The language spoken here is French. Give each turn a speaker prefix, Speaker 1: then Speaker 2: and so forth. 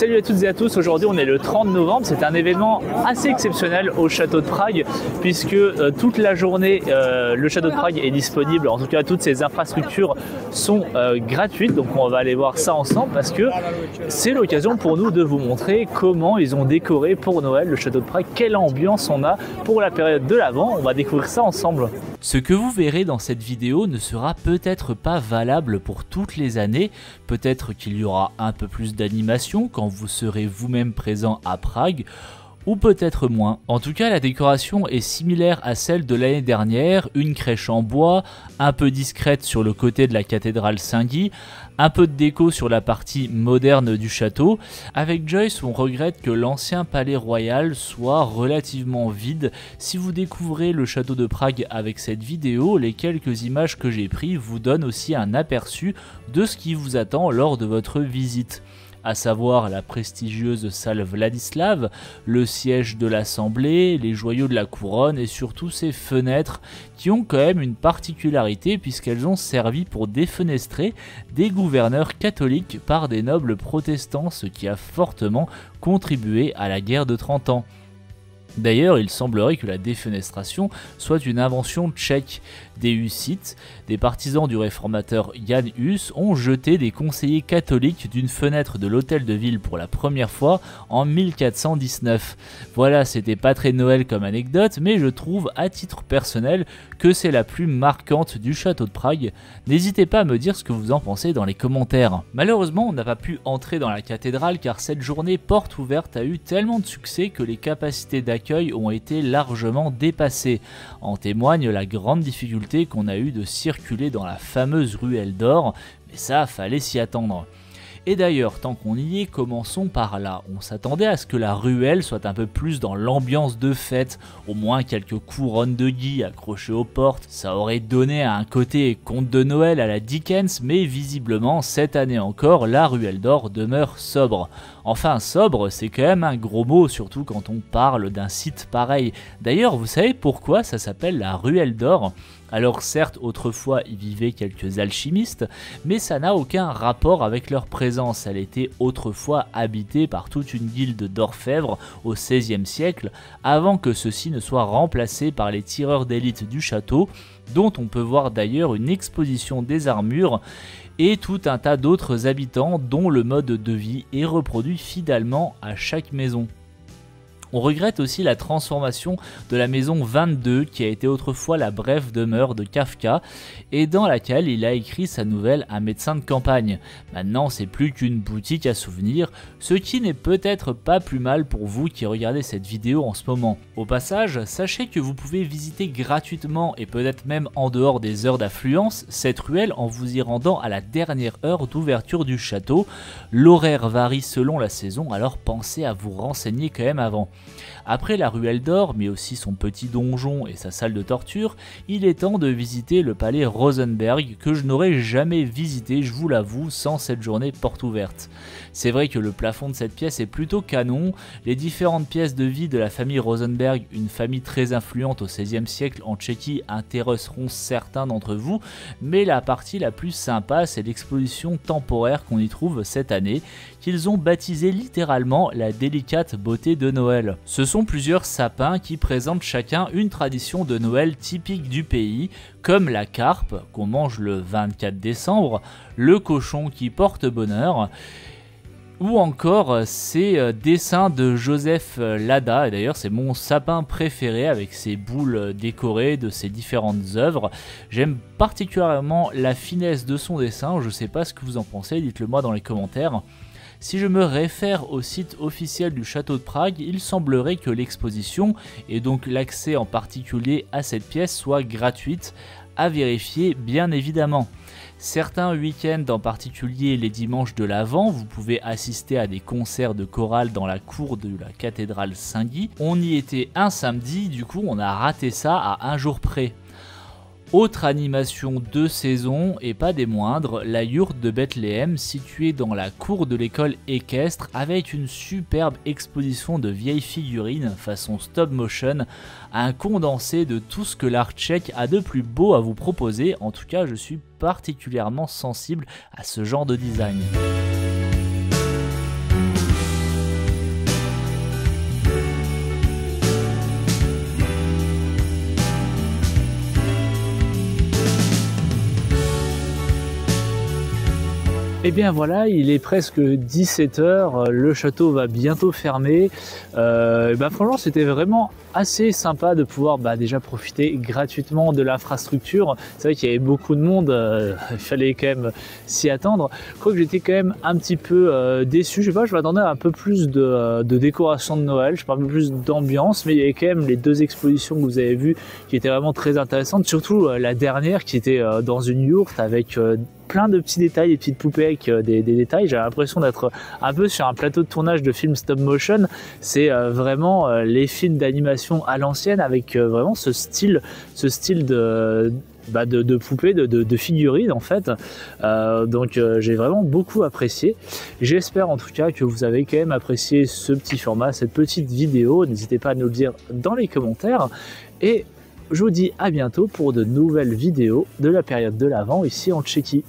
Speaker 1: Salut à toutes et à tous, aujourd'hui on est le 30 novembre, c'est un événement assez exceptionnel au château de Prague puisque toute la journée le château de Prague est disponible, en tout cas toutes ses infrastructures sont gratuites, donc on va aller voir ça ensemble parce que c'est l'occasion pour nous de vous montrer comment ils ont décoré pour Noël le château de Prague, quelle ambiance on a pour la période de l'Avent, on va découvrir ça ensemble.
Speaker 2: Ce que vous verrez dans cette vidéo ne sera peut-être pas valable pour toutes les années, peut-être qu'il y aura un peu plus d'animation quand vous serez vous-même présent à Prague, ou peut-être moins. En tout cas, la décoration est similaire à celle de l'année dernière, une crèche en bois, un peu discrète sur le côté de la cathédrale Saint-Guy, un peu de déco sur la partie moderne du château. Avec Joyce, on regrette que l'ancien palais royal soit relativement vide. Si vous découvrez le château de Prague avec cette vidéo, les quelques images que j'ai prises vous donnent aussi un aperçu de ce qui vous attend lors de votre visite, à savoir la prestigieuse salle Vladislav, le siège de l'Assemblée, les joyaux de la couronne et surtout ces fenêtres qui ont quand même une particularité puisqu'elles ont servi pour défenestrer des gouverneurs catholiques par des nobles protestants, ce qui a fortement contribué à la guerre de 30 ans. D'ailleurs, il semblerait que la défenestration soit une invention tchèque. Des Hussites, des partisans du réformateur Jan Hus, ont jeté des conseillers catholiques d'une fenêtre de l'hôtel de ville pour la première fois en 1419. Voilà, c'était pas très Noël comme anecdote, mais je trouve à titre personnel que c'est la plus marquante du château de Prague. N'hésitez pas à me dire ce que vous en pensez dans les commentaires. Malheureusement, on n'a pas pu entrer dans la cathédrale car cette journée porte ouverte a eu tellement de succès que les capacités d'accueil ont été largement dépassées. En témoigne la grande difficulté qu'on a eu de circuler dans la fameuse ruelle d'or, mais ça, fallait s'y attendre. Et d'ailleurs, tant qu'on y est, commençons par là. On s'attendait à ce que la ruelle soit un peu plus dans l'ambiance de fête, au moins quelques couronnes de gui accrochées aux portes. Ça aurait donné un côté conte de Noël à la Dickens, mais visiblement, cette année encore, la ruelle d'or demeure sobre. Enfin, sobre, c'est quand même un gros mot, surtout quand on parle d'un site pareil. D'ailleurs, vous savez pourquoi ça s'appelle la ruelle d'or ? Alors certes, autrefois y vivaient quelques alchimistes, mais ça n'a aucun rapport avec leur présence. Elle était autrefois habitée par toute une guilde d'orfèvres au XVIe siècle, avant que ceux-ci ne soient remplacés par les tireurs d'élite du château, dont on peut voir d'ailleurs une exposition des armures, et tout un tas d'autres habitants dont le mode de vie est reproduit fidèlement à chaque maison. On regrette aussi la transformation de la maison 22 qui a été autrefois la brève demeure de Kafka et dans laquelle il a écrit sa nouvelle Un médecin de campagne. Maintenant c'est plus qu'une boutique à souvenirs, ce qui n'est peut-être pas plus mal pour vous qui regardez cette vidéo en ce moment. Au passage, sachez que vous pouvez visiter gratuitement et peut-être même en dehors des heures d'affluence cette ruelle en vous y rendant à la dernière heure d'ouverture du château. L'horaire varie selon la saison, alors pensez à vous renseigner quand même avant. Après la ruelle d'or, mais aussi son petit donjon et sa salle de torture, il est temps de visiter le palais Rosenberg que je n'aurais jamais visité, je vous l'avoue, sans cette journée porte ouverte. C'est vrai que le plafond de cette pièce est plutôt canon, les différentes pièces de vie de la famille Rosenberg, une famille très influente au XVIe siècle en Tchéquie, intéresseront certains d'entre vous, mais la partie la plus sympa, c'est l'exposition temporaire qu'on y trouve cette année, qu'ils ont baptisé littéralement la délicate beauté de Noël. Ce sont plusieurs sapins qui présentent chacun une tradition de Noël typique du pays, comme la carpe qu'on mange le 24 décembre, le cochon qui porte bonheur, ou encore ces dessins de Joseph Lada, et d'ailleurs c'est mon sapin préféré avec ses boules décorées de ses différentes œuvres. J'aime particulièrement la finesse de son dessin, je sais pas ce que vous en pensez, dites-le moi dans les commentaires. Si je me réfère au site officiel du château de Prague, il semblerait que l'exposition, et donc l'accès en particulier à cette pièce, soit gratuite, à vérifier bien évidemment. Certains week-ends, en particulier les dimanches de l'Avent, vous pouvez assister à des concerts de chorale dans la cour de la cathédrale Saint-Guy. On y était un samedi, du coup on a raté ça à un jour près. Autre animation de saison, et pas des moindres, la yourte de Bethléem située dans la cour de l'école équestre avec une superbe exposition de vieilles figurines façon stop motion, un condensé de tout ce que l'art tchèque a de plus beau à vous proposer. En tout cas, je suis particulièrement sensible à ce genre de design.
Speaker 1: Et bien voilà, il est presque 17h, le château va bientôt fermer. Franchement, c'était vraiment assez sympa de pouvoir déjà profiter gratuitement de l'infrastructure. C'est vrai qu'il y avait beaucoup de monde, il fallait quand même s'y attendre. Je crois que j'étais quand même un petit peu déçu. Je sais pas, je m'attendais à un peu plus de décoration de Noël, je sais pas, un peu plus d'ambiance, mais il y avait quand même les 2 expositions que vous avez vues qui étaient vraiment très intéressantes, surtout la dernière qui était dans une yourte avec plein de petits détails, des petites poupées avec des détails. J'ai l'impression d'être un peu sur un plateau de tournage de films stop motion. C'est vraiment les films d'animation à l'ancienne avec vraiment ce style de poupées, de figurines en fait. Donc j'ai vraiment beaucoup apprécié. J'espère en tout cas que vous avez quand même apprécié ce petit format, cette petite vidéo. N'hésitez pas à nous le dire dans les commentaires. Et je vous dis à bientôt pour de nouvelles vidéos de la période de l'Avent ici en Tchéquie.